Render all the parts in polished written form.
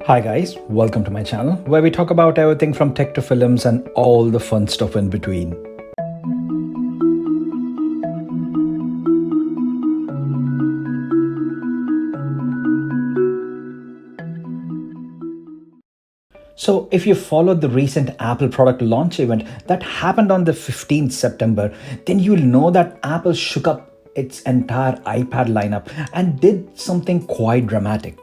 Hi guys, welcome to my channel where we talk about everything from tech to films and all the fun stuff in between. So if you followed the recent Apple product launch event that happened on the 15th September, then you'll know that Apple shook up its entire iPad lineup and did something quite dramatic.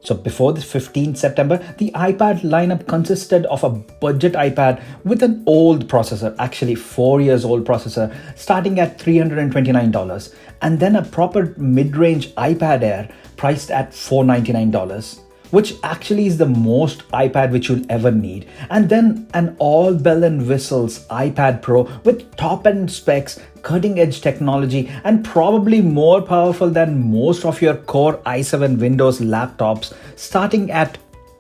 So before the 15th September, the iPad lineup consisted of a budget iPad with an old processor, actually 4 years old processor, starting at $329, and then a proper mid-range iPad Air priced at $499. Which actually is the most iPad which you'll ever need. And then an all bell and whistles iPad Pro with top-end specs, cutting-edge technology, and probably more powerful than most of your Core i7 Windows laptops, starting at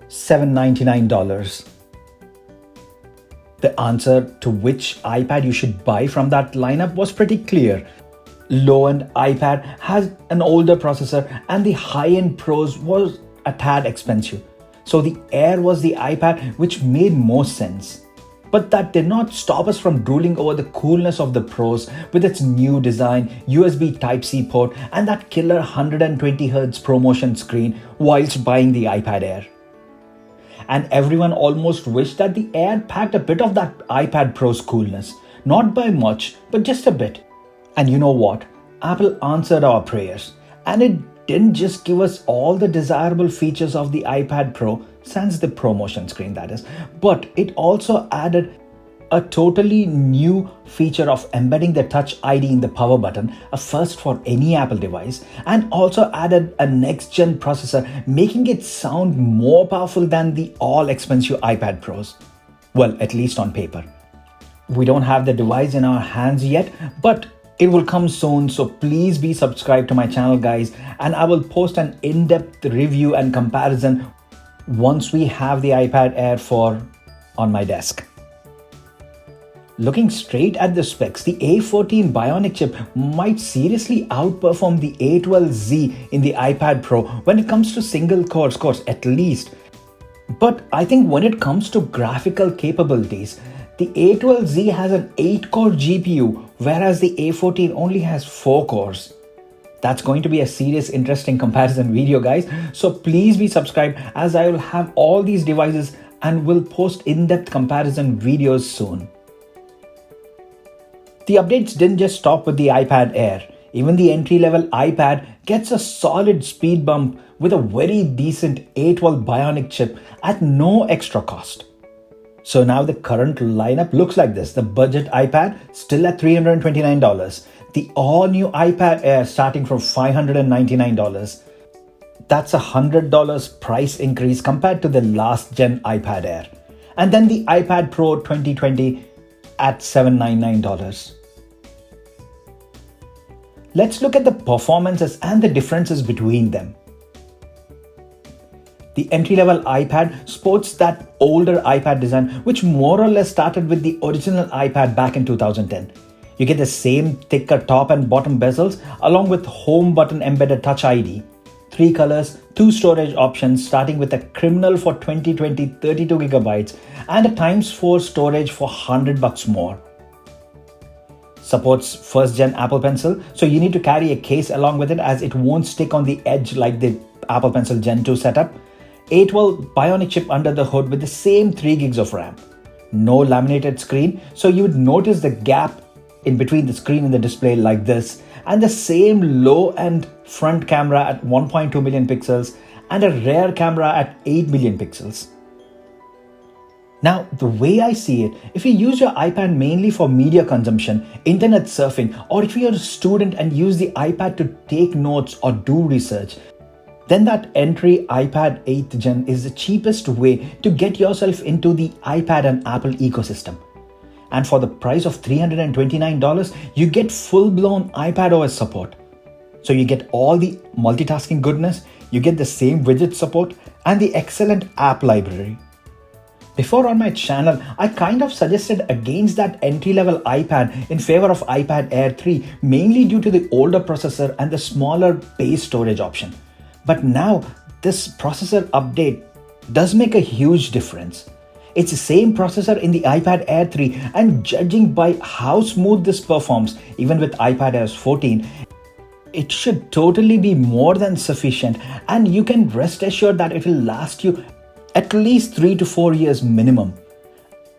$799. The answer to which iPad you should buy from that lineup was pretty clear. Low-end iPad has an older processor and the high-end Pros was a tad expensive. So the Air was the iPad which made most sense. But that did not stop us from drooling over the coolness of the Pros with its new design, USB Type-C port, and that killer 120Hz ProMotion screen whilst buying the iPad Air. And everyone almost wished that the Air packed a bit of that iPad Pro's coolness. Not by much, but just a bit. And you know what? Apple answered our prayers. And it didn't just give us all the desirable features of the iPad Pro, sans the ProMotion screen that is, but it also added a totally new feature of embedding the Touch ID in the power button, a first for any Apple device, and also added a next-gen processor, making it sound more powerful than the all-expensive iPad Pros. Well, at least on paper. We don't have the device in our hands yet, but it will come soon, so please be subscribed to my channel guys, and I will post an in-depth review and comparison once we have the iPad Air 4 on my desk. Looking straight at the specs, the A14 Bionic chip might seriously outperform the A12Z in the iPad Pro when it comes to single core scores at least. But I think when it comes to graphical capabilities, the A12Z has an 8-core GPU, whereas the A14 only has 4 cores. That's going to be a serious interesting comparison video guys, so please be subscribed as I will have all these devices and will post in-depth comparison videos soon. The updates didn't just stop with the iPad Air. Even the entry-level iPad gets a solid speed bump with a very decent A12 Bionic chip at no extra cost. So now the current lineup looks like this. The budget iPad still at $329. The all-new iPad Air starting from $599. That's a $100 price increase compared to the last gen iPad Air. And then the iPad Pro 2020 at $799. Let's look at the performances and the differences between them. The entry-level iPad sports that older iPad design which more or less started with the original iPad back in 2010. You get the same thicker top and bottom bezels along with home button embedded Touch ID. 3 colors, 2 storage options starting with a criminal for 2020 32GB and a x4 storage for $100 more. Supports first gen Apple Pencil, so you need to carry a case along with it as it won't stick on the edge like the Apple Pencil Gen 2 setup. A12 Bionic chip under the hood with the same 3 gigs of RAM. No laminated screen, so you would notice the gap in between the screen and the display like this, and the same low-end front camera at 1.2 million pixels and a rear camera at 8 million pixels. Now, the way I see it, if you use your iPad mainly for media consumption, internet surfing, or if you're a student and use the iPad to take notes or do research, then that entry iPad 8th Gen is the cheapest way to get yourself into the iPad and Apple ecosystem. And for the price of $329, you get full-blown iPadOS support. So you get all the multitasking goodness, you get the same widget support, and the excellent app library. Before on my channel, I kind of suggested against that entry-level iPad in favor of iPad Air 3, mainly due to the older processor and the smaller base storage option. But now this processor update does make a huge difference. It's the same processor in the iPad Air 3, and judging by how smooth this performs, even with iPad Air 14, it should totally be more than sufficient, and you can rest assured that it will last you at least 3 to 4 years minimum.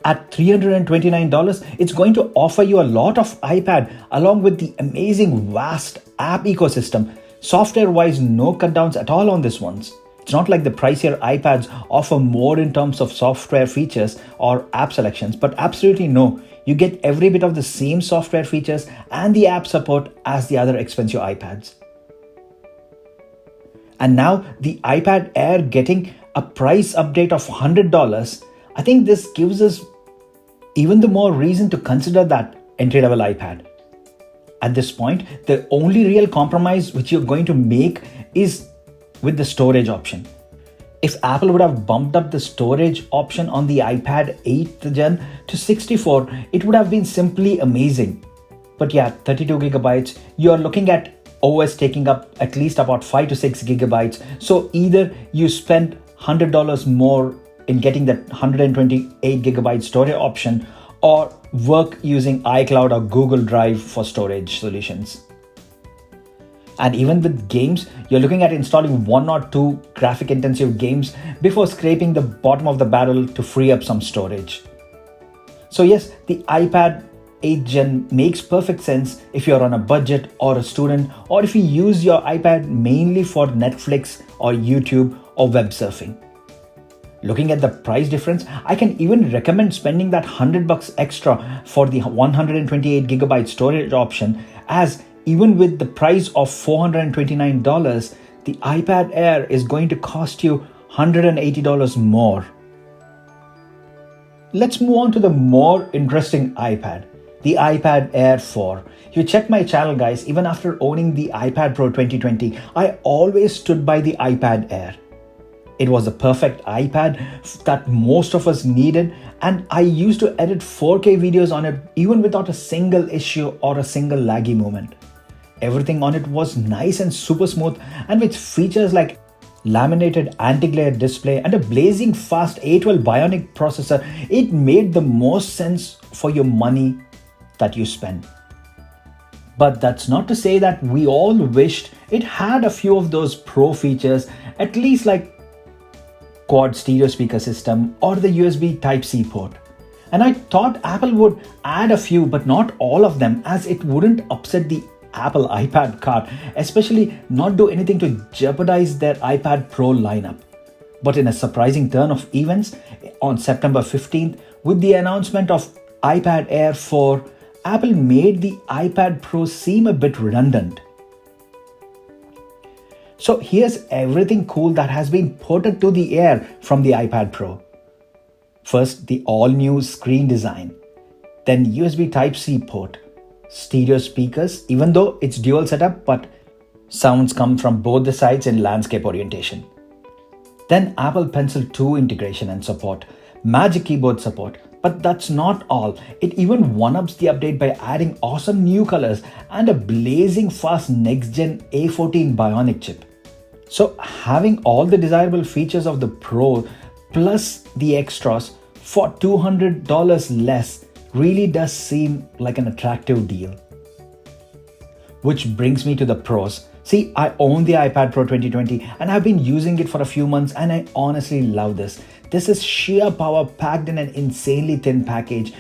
At $329, it's going to offer you a lot of iPad along with the amazing vast app ecosystem. Software-wise, no cutdowns at all on this ones. It's not like the pricier iPads offer more in terms of software features or app selections, but absolutely no. You get every bit of the same software features and the app support as the other expensive iPads. And now the iPad Air getting a price update of $100, I think this gives us even the more reason to consider that entry-level iPad. At this point, the only real compromise which you're going to make is with the storage option. If Apple would have bumped up the storage option on the iPad 8th gen to 64, it would have been simply amazing. But yeah, 32 gigabytes, you're looking at OS taking up at least about 5 to 6 gigabytes. So either you spend $100 more in getting that 128 gigabyte storage option, or work using iCloud or Google Drive for storage solutions. And even with games, you're looking at installing 1 or 2 graphic intensive games before scraping the bottom of the barrel to free up some storage. So yes, the iPad 8th gen makes perfect sense if you're on a budget or a student, or if you use your iPad mainly for Netflix or YouTube or web surfing. Looking at the price difference, I can even recommend spending that $100 extra for the 128 gigabyte storage option, as even with the price of $429, the iPad Air is going to cost you $180 more. Let's move on to the more interesting iPad, the iPad Air 4. If you check my channel, guys, even after owning the iPad Pro 2020, I always stood by the iPad Air. It was a perfect iPad that most of us needed, and I used to edit 4K videos on it even without a single issue or a single laggy moment. Everything on it was nice and super smooth, and with features like laminated anti-glare display and a blazing fast A12 Bionic processor, it made the most sense for your money that you spend. But that's not to say that we all wished it had a few of those pro features, at least like quad stereo speaker system or the USB Type-C port. And I thought Apple would add a few, but not all of them, as it wouldn't upset the Apple iPad cart, especially not do anything to jeopardize their iPad Pro lineup. But in a surprising turn of events, on September 15th, with the announcement of iPad Air 4, Apple made the iPad Pro seem a bit redundant. So here's everything cool that has been ported to the Air from the iPad Pro. First, the all-new screen design, then USB Type-C port, stereo speakers, even though it's dual setup, but sounds come from both the sides in landscape orientation. Then Apple Pencil 2 integration and support, Magic Keyboard support, but that's not all. It even one-ups the update by adding awesome new colors and a blazing fast next-gen A14 Bionic chip. So having all the desirable features of the Pro plus the extras for $200 less really does seem like an attractive deal. Which brings me to the pros. See, I own the iPad Pro 2020 and I've been using it for a few months, and I honestly love this. This is sheer power packed in an insanely thin package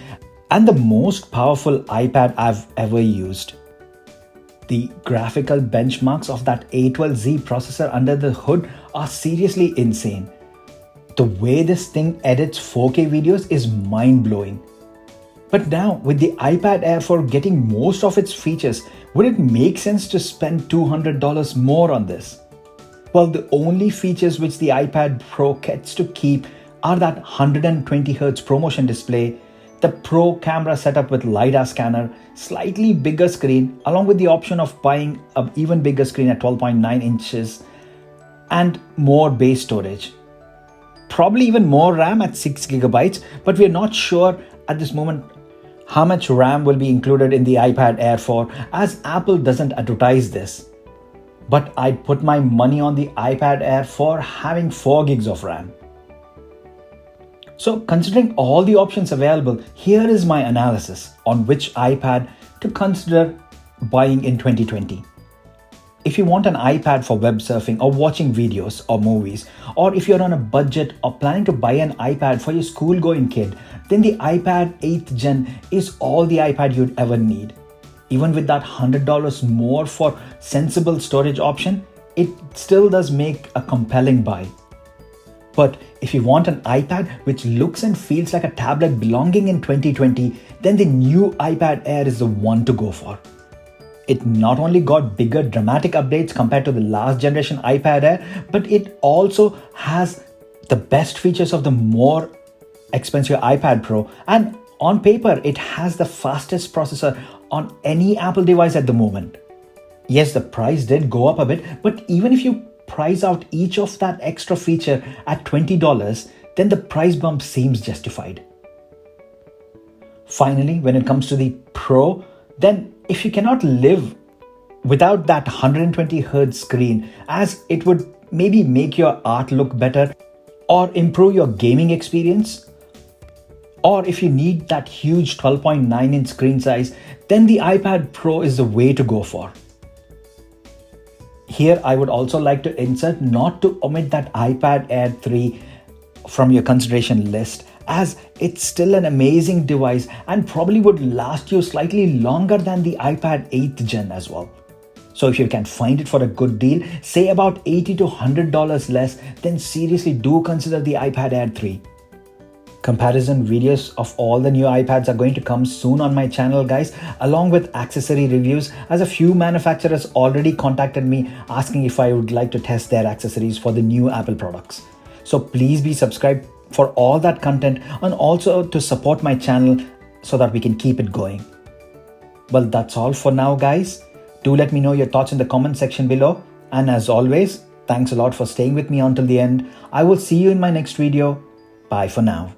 and the most powerful iPad I've ever used. The graphical benchmarks of that A12Z processor under the hood are seriously insane. The way this thing edits 4K videos is mind-blowing. But now, with the iPad Air 4 getting most of its features, would it make sense to spend $200 more on this? Well, the only features which the iPad Pro gets to keep are that 120Hz ProMotion display, the Pro camera setup with LiDAR scanner, slightly bigger screen, along with the option of buying an even bigger screen at 12.9 inches, and more base storage. Probably even more RAM at 6 gigabytes, but we're not sure at this moment how much RAM will be included in the iPad Air 4, as Apple doesn't advertise this. but I'd put my money on the iPad Air for having 4 gigs of RAM. So considering all the options available, here is my analysis on which iPad to consider buying in 2020. If you want an iPad for web surfing or watching videos or movies, or if you're on a budget or planning to buy an iPad for your school-going kid, then the iPad 8th Gen is all the iPad you'd ever need. Even with that $100 more for sensible storage option, it still does make a compelling buy. But if you want an iPad which looks and feels like a tablet belonging in 2020, then the new iPad Air is the one to go for. It not only got bigger dramatic updates compared to the last generation iPad Air, but it also has the best features of the more expensive iPad Pro, and on paper it has the fastest processor on any Apple device at the moment. Yes, the price did go up a bit, but even if you price out each of that extra feature at $20, then the price bump seems justified. Finally, when it comes to the Pro, then if you cannot live without that 120Hz screen, as it would maybe make your art look better or improve your gaming experience, or if you need that huge 12.9-inch screen size, then the iPad Pro is the way to go for. Here, I would also like to insert not to omit that iPad Air 3 from your consideration list, as it's still an amazing device and probably would last you slightly longer than the iPad 8th Gen as well. So if you can find it for a good deal, say about $80 to $100 less, then seriously do consider the iPad Air 3. Comparison videos of all the new iPads are going to come soon on my channel, guys, along with accessory reviews, as a few manufacturers already contacted me asking if I would like to test their accessories for the new Apple products. So please be subscribed for all that content and also to support my channel so that we can keep it going. Well, that's all for now, guys. Do let me know your thoughts in the comment section below. And as always, thanks a lot for staying with me until the end. I will see you in my next video. Bye for now.